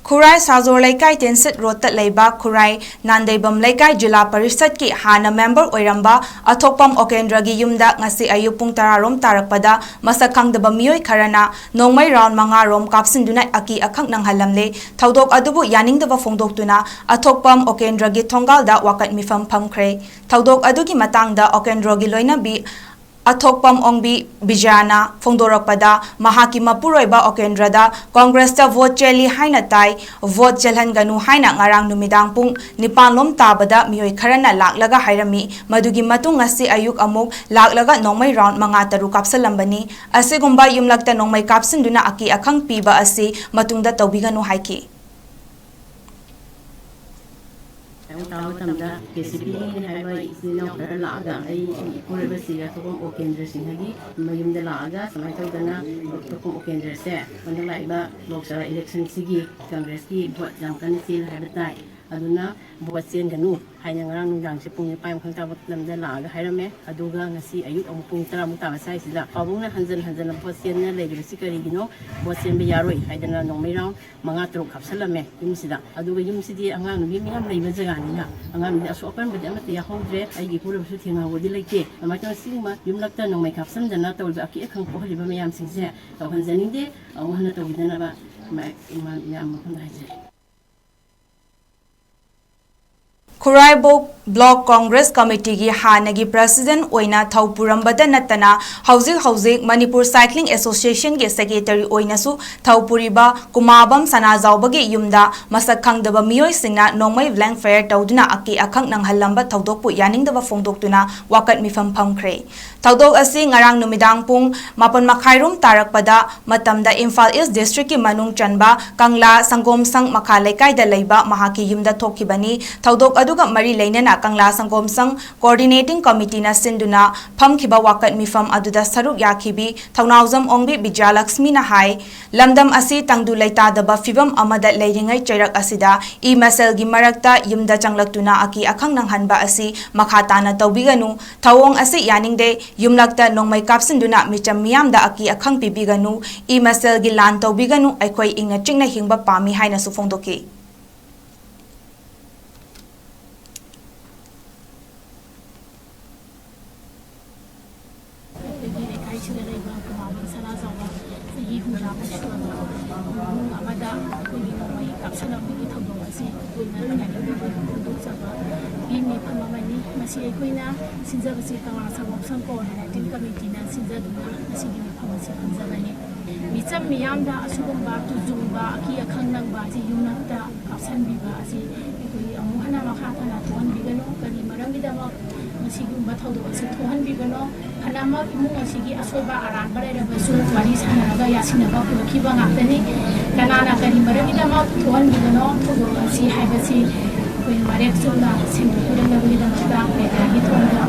ꯈꯨꯔꯥꯏ ꯁꯥꯖꯣꯔ ꯂꯩꯀꯥꯏ ꯇꯦꯟꯁꯤꯠ ꯔꯣꯗꯇ ꯂꯩꯕ ꯈꯨꯔꯥꯏ ꯅꯥꯟꯗꯩꯕꯝ ꯂꯩꯀꯥꯏ ꯖꯤꯂꯥ ꯄꯔꯤꯁꯠꯀꯤ ꯍꯥꯟꯅ ꯃꯦꯝꯕꯔ ꯑꯣꯏꯔꯝꯕ ꯑꯊꯣꯛꯄꯝ ꯑꯣꯀꯦꯟꯗ꯭ꯔꯒꯤ ꯌꯨꯝꯗ ꯉꯁꯤ ꯑꯌꯨꯛ ꯄꯨꯡ 10 ꯇꯥꯔꯛꯄꯗ ꯃꯁꯛ ꯈꯪꯗꯕ ꯃꯤꯑꯣꯏ ꯈꯔꯅ ꯅꯣꯡꯃꯩ ꯔꯥꯎꯟ 5 ꯀꯥꯞꯁꯤꯟꯗꯨꯅ ꯑꯀꯤ ꯑꯈꯪ ꯅꯪꯍꯜꯂꯝꯂꯦ꯫ ꯊꯧꯗꯣꯛ ꯑꯗꯨꯕꯨ ꯌꯥꯅꯤꯡꯗꯕ ꯐꯣꯡꯗꯣꯛꯇꯨꯅ ꯑꯊꯣꯛꯄꯝ ꯑꯣꯀꯦꯟꯗ꯭ꯔꯒꯤ ꯊꯣꯡꯒꯥꯜꯗ ꯋꯥꯀꯠ ꯃꯤꯐꯝ ꯐꯝꯈ꯭ꯔꯦ꯫ ꯊꯧꯗꯣꯛ ꯑꯗꯨꯒꯤ ꯃꯇꯥꯡꯗ ꯑꯣꯀꯦꯟꯗ꯭ꯔꯒꯤ ꯂꯣꯏꯅꯕꯤ 𝗡𝗢𝗡𝗚 ꯐꯣꯡꯗꯣꯔꯛꯄꯗ ꯃꯍꯥꯛꯀꯤ ꯃꯄꯨꯔꯣꯏꯕ ꯑꯣꯀꯦꯟꯗ꯭ꯔꯗ ꯀꯣꯡꯒ꯭ꯔꯦꯁꯇ ꯚꯣꯠ ꯆꯦꯜꯂꯤ ꯍꯥꯏꯅ ꯇꯥꯏ, ꯚꯣꯠ ꯆꯦꯜꯍꯟꯒꯅꯨ ꯍꯥꯏꯅ ꯉꯔꯥꯡ ꯅꯨꯃꯤꯗꯥꯡ ꯄꯨꯡ 9 ꯇꯥꯕꯗ ꯃꯤꯑꯣꯏ ꯈꯔꯅ ꯂꯥꯛꯂꯒ ꯍꯥꯏꯔꯝꯃꯤ꯫ ꯃꯗꯨꯒꯤ ꯃꯇꯨꯡ ꯉꯁꯤ ꯑꯌꯨꯛ ꯑꯃꯨꯛ ꯂꯥꯛꯂꯒ ꯅꯣꯡꯃꯩ ꯔꯥꯎꯟ 5-6 ꯀꯥꯞꯁꯤꯜꯂꯝꯕꯅꯤ꯫ ꯑꯁꯤꯒꯨꯝꯕ ꯌꯨꯝꯂꯛꯇ ꯅꯣꯡꯃꯩ ꯀꯥꯞꯁꯤꯟꯗꯨꯅ ꯑꯀꯤ ꯑꯈꯪ ꯄꯤꯕ ꯑꯁꯤ ꯃꯇꯨꯡꯗ ꯇꯧꯕꯤꯒꯅꯨ ꯍꯥꯏꯈꯤ꯫ ꯀꯦꯁꯤꯄꯤꯒꯤ ꯍꯥꯏꯕ ꯏꯆꯤꯟ-ꯏꯅꯥꯎ ꯈꯔ ꯂꯥꯛꯑꯒ ꯑꯩ ꯏꯄꯨꯔꯣꯏꯕꯁꯤꯒ ꯑꯊꯣꯛꯄꯝ ꯑꯣꯀꯦꯟꯗ꯭ꯔꯁꯤꯡꯒꯤ ꯃꯌꯨꯝꯗ ꯂꯥꯛꯑꯒ ꯁꯨꯃꯥꯏꯅ ꯇꯧꯗꯅ ꯑꯊꯣꯛꯄꯝ ꯑꯣꯀꯦꯟꯗ꯭ꯔꯁꯦ ꯍꯟꯗꯛ ꯂꯥꯛꯏꯕ ꯂꯣꯛ ꯁꯚꯥ ꯏꯂꯦꯛꯁꯟꯁꯤꯒꯤ ꯀꯪꯒ꯭ꯔꯦꯁꯀꯤ ꯚꯣꯠ ꯌꯥꯝ ꯀꯟꯅ ꯆꯦꯜꯂꯤ ꯍꯥꯏꯕ ꯇꯥꯏ, ꯑꯗꯨꯅ ꯚꯣꯠ ꯆꯦꯟꯒꯅꯨ ꯍꯥꯏꯅ ꯉꯔꯥꯡ ꯅꯨꯡꯗꯥꯡꯁꯦ ꯄꯨꯡ 9 ꯇꯥꯕ ꯃꯇꯝꯗ ꯂꯥꯛꯑꯒ ꯍꯥꯏꯔꯝꯃꯦ꯫ ꯑꯗꯨꯒ ꯉꯁꯤ ꯑꯌꯨꯛ ꯑꯃꯨꯛ ꯄꯨꯡ 10 ꯇꯥꯕ ꯁ꯭ꯋꯥꯏꯁꯤꯗ ꯄꯥꯕꯨꯡꯅ ꯍꯟꯖꯟꯅ ꯚꯣꯠ ꯆꯦꯟꯅ ꯂꯩꯔꯤꯕꯁꯤ ꯀꯔꯤꯒꯤꯅꯣ, ꯚꯣꯠ ꯆꯦꯟꯕ ꯌꯥꯔꯣꯏ ꯍꯥꯏꯗꯅ ꯅꯣꯡꯃꯩ ꯔꯥꯎꯟ 5-6 ꯀꯥꯞꯁꯤꯜꯂꯝꯃꯦ ꯌꯨꯝꯁꯤꯗ꯫ ꯑꯗꯨꯒ ꯌꯨꯝꯁꯤꯗꯤ ꯑꯉꯥꯡ ꯅꯨꯕꯤ ꯃꯌꯥꯝ ꯂꯩꯕ ꯖꯒꯥꯅꯤꯅ ꯑꯉꯥꯡ ꯅꯨꯕꯤ ꯑꯁꯣꯛ ꯑꯄꯟꯕꯗꯤ ꯑꯃꯠꯇ ꯌꯥꯎꯍꯧꯗ꯭ꯔꯦ, ꯑꯩꯒꯤ ꯏꯄꯨꯔꯣꯏꯕꯁꯨ ꯊꯦꯡꯅꯍꯧꯕꯗꯤ ꯂꯩꯇꯦ꯫ ꯑꯗꯨꯃꯥꯏꯅ ꯇꯧꯅ ꯁꯤꯒꯨꯝꯕ ꯌꯨꯝꯂꯛꯇ ꯅꯣꯡꯃꯩ ꯀꯥꯞꯁꯤꯟꯗꯅ ꯇꯧꯔꯤꯕ ꯑꯀꯤ ꯑꯈꯪ ꯄꯣꯛꯍꯜꯂꯤꯕ ꯃꯌꯥꯝꯁꯤꯡꯁꯦ ꯇꯧꯍꯟꯖꯅꯤꯡꯗꯦ, ꯑꯃꯨꯛ ꯍꯟꯅ ꯇꯧꯕꯤꯗꯅꯕ ꯃꯌꯥꯝ ꯃꯐꯝꯗ ꯍꯥꯏꯖꯔꯤ꯫ ꯈꯨꯔꯥꯏꯕꯣꯛ ꯕ꯭ꯂꯣꯛ ꯀꯣꯡꯒ꯭ꯔꯦꯁ ꯀꯃꯤꯇꯤꯒꯤ ꯍꯥꯟꯅꯒꯤ ꯄ꯭ꯔꯁꯤꯗꯦꯟꯠ ꯑꯣꯏꯅ ꯊꯧꯄꯨꯔꯝꯕꯗ ꯅꯠꯇꯅ ꯍꯧꯖꯤꯛ ꯃꯅꯤꯄꯨꯔ ꯁꯥꯏꯀ꯭ꯂꯤꯡ ꯑꯦꯁꯣꯁꯤꯌꯦꯁꯟꯒꯤ ꯁꯦꯀ꯭ꯔꯦꯇꯔꯤ ꯑꯣꯏꯅꯁꯨ ꯊꯧꯄꯨꯔꯤꯕ ꯀꯨꯃꯥꯕꯝ ꯁꯅꯥꯖꯥꯎꯕꯒꯤ ꯌꯨꯝꯗ ꯃꯁꯛ ꯈꯪꯗꯕ ꯃꯤꯑꯣꯏꯁꯤꯡꯅ ꯅꯣꯡꯃꯩ ꯕ꯭ꯂꯦꯡꯛ ꯐꯥꯌꯔ ꯇꯧꯗꯨꯅ ꯑꯀꯤ ꯑꯈꯪ ꯅꯪꯍꯜꯂꯝꯕ ꯊꯧꯗꯣꯛꯄꯨ ꯌꯥꯅꯤꯡꯗꯕ ꯐꯣꯡꯗꯣꯛꯇꯨꯅ ꯋꯥꯀꯠ ꯃꯤꯐꯝ ꯐꯝꯈ꯭ꯔꯦ꯫ ꯊꯧꯗꯣꯛ ꯑꯁꯤ ꯉꯔꯥꯡ ꯅꯨꯃꯤꯗꯥꯡ ꯄꯨꯡ 7:30 ꯇꯥꯔꯛꯄꯗ ꯃꯇꯝꯗ ꯏꯝꯐꯥꯜ ꯏꯁ ꯗꯤꯁꯇ꯭ꯔꯤꯛꯀꯤ ꯃꯅꯨꯡ ꯆꯟꯕ ꯀꯪꯂꯥ ꯁꯪꯒꯣꯝꯁꯪ ꯃꯈꯥ ꯂꯩꯀꯥꯏꯗ ꯂꯩꯕ ꯃꯍꯥꯛꯀꯤ ꯌꯨꯝꯗ ꯊꯣꯛꯈꯤꯕꯅꯤ꯫ ꯊꯧꯗꯣꯛ ꯑꯗꯨꯒ ꯃꯔꯤ ꯂꯩꯅꯅ ꯀꯪꯂꯥ ꯁꯪꯒꯣꯝꯁꯪ ꯀꯣꯑꯣꯔꯗꯤꯅꯦꯇꯤꯡ ꯀꯃꯤꯇꯤꯅ ꯁꯤꯟꯗꯨꯅ ꯐꯝꯈꯤꯕ ꯋꯥꯀꯠ ꯃꯤꯐꯝ ꯑꯗꯨꯗ ꯁꯔꯨꯛ ꯌꯥꯈꯤꯕꯤ ꯊꯧꯅꯥꯎꯖꯝ ꯑꯣꯡꯕꯤ ꯕꯤꯖꯌꯂꯛꯁꯃꯤꯅ ꯍꯥꯏ, ꯂꯝꯗꯝ ꯑꯁꯤ ꯇꯪꯗꯨ ꯂꯩꯇꯥꯗꯕ ꯐꯤꯚꯝ ꯑꯃꯗ ꯂꯩꯔꯤꯉꯩ ꯆꯩꯔꯛ ꯑꯁꯤꯗ ꯃꯁꯦꯜꯒꯤ ꯃꯔꯛꯇ ꯌꯨꯝꯗ ꯆꯪꯂꯛꯇꯨꯅ ꯑꯀꯤ ꯑꯈꯪ ꯅꯪꯍꯟꯕ ꯑꯁꯤ ꯃꯈꯥ ꯇꯥꯅ ꯇꯧꯕꯤꯒꯅꯨ, ꯊꯧꯑꯣꯡ ꯑꯁꯤ ꯌꯥꯅꯤꯡꯗꯦ, ꯌꯨꯝꯂꯛꯇ ꯅꯣꯡꯃꯩ ꯀꯥꯞꯁꯤꯟꯗꯨꯅ ꯃꯤꯆꯝ ꯃꯤꯌꯥꯝꯗ ꯑꯀꯤ ꯑꯈꯪ ꯄꯤꯕꯤꯒꯅꯨ, ꯃꯁꯦꯜꯒꯤ ꯂꯥꯟ ꯇꯧꯕꯤꯒꯅꯨ, ꯑꯩꯈꯣꯏ ꯏꯪꯅ ꯆꯤꯛꯅ ꯍꯤꯡꯕ ꯄꯥꯝꯃꯤ ꯍꯥꯏꯅꯁꯨ ꯐꯣꯡꯗꯣꯛꯈꯤ꯫ ꯑꯩꯈꯣꯏꯅ ꯁꯤꯟꯖꯕꯁꯤ ꯀꯪꯂꯥ ꯁꯪꯒꯣꯝꯁꯪ ꯀꯣꯑꯣꯔꯗꯤꯅꯦꯇꯤꯡ ꯀꯃꯤꯇꯤꯅ ꯁꯤꯟꯖꯗꯨꯅ ꯃꯁꯤꯒꯤ ꯃꯤꯐꯝ ꯑꯁꯤ ꯄꯥꯡꯖꯕꯅꯤ꯫ ꯃꯤꯆꯝ ꯃꯤꯌꯥꯝꯗ ꯑꯁꯤꯒꯨꯝꯕ ꯇꯨꯖꯨꯡꯕ ꯑꯀꯤ ꯑꯈꯪ ꯅꯪꯕ ꯑꯁꯤ ꯌꯨꯝꯂꯛꯇ ꯀꯥꯞꯁꯤꯟꯕꯤꯕ ꯑꯁꯤ ꯑꯩꯈꯣꯏ ꯑꯃꯨꯛ ꯍꯟꯅ ꯃꯈꯥ ꯇꯥꯅ ꯊꯣꯛꯍꯟꯕꯤꯒꯅꯨ, ꯀꯔꯤ ꯃꯔꯝꯒꯤꯗꯃꯛ ꯃꯁꯤꯒꯨꯝꯕ ꯊꯧꯗꯣꯛ ꯑꯁꯤ ꯊꯣꯛꯍꯟꯕꯤꯕꯅꯣ, ꯐꯅꯃꯛ ꯏꯃꯨꯡ ꯑꯁꯤꯒꯤ ꯑꯁꯣꯏꯕ ꯑꯔꯥꯟꯕ ꯂꯩꯔꯕꯁꯨ ꯋꯥꯔꯤ ꯁꯥꯟꯅꯔꯒ ꯌꯥꯁꯤꯟꯅꯕ ꯄꯨꯔꯛꯈꯤꯕ ꯉꯥꯛꯇꯅꯤ꯫ ꯀꯅꯥꯅ ꯀꯔꯤ ꯃꯔꯝꯒꯤꯗꯃꯛ ꯊꯣꯛꯍꯟꯕꯤꯕꯅꯣ ꯊꯧꯗꯣꯛ ꯑꯁꯤ ꯍꯥꯏꯕꯁꯤ ꯑꯩꯈꯣꯏ ꯃꯔꯦꯛ ꯆꯨꯝꯅ ꯁꯦꯡꯗꯣꯛꯄꯤꯔꯛꯅꯕꯒꯤꯗꯃꯛꯇ ꯃꯦꯗꯤꯌꯥꯒꯤ ꯊꯣꯡꯗ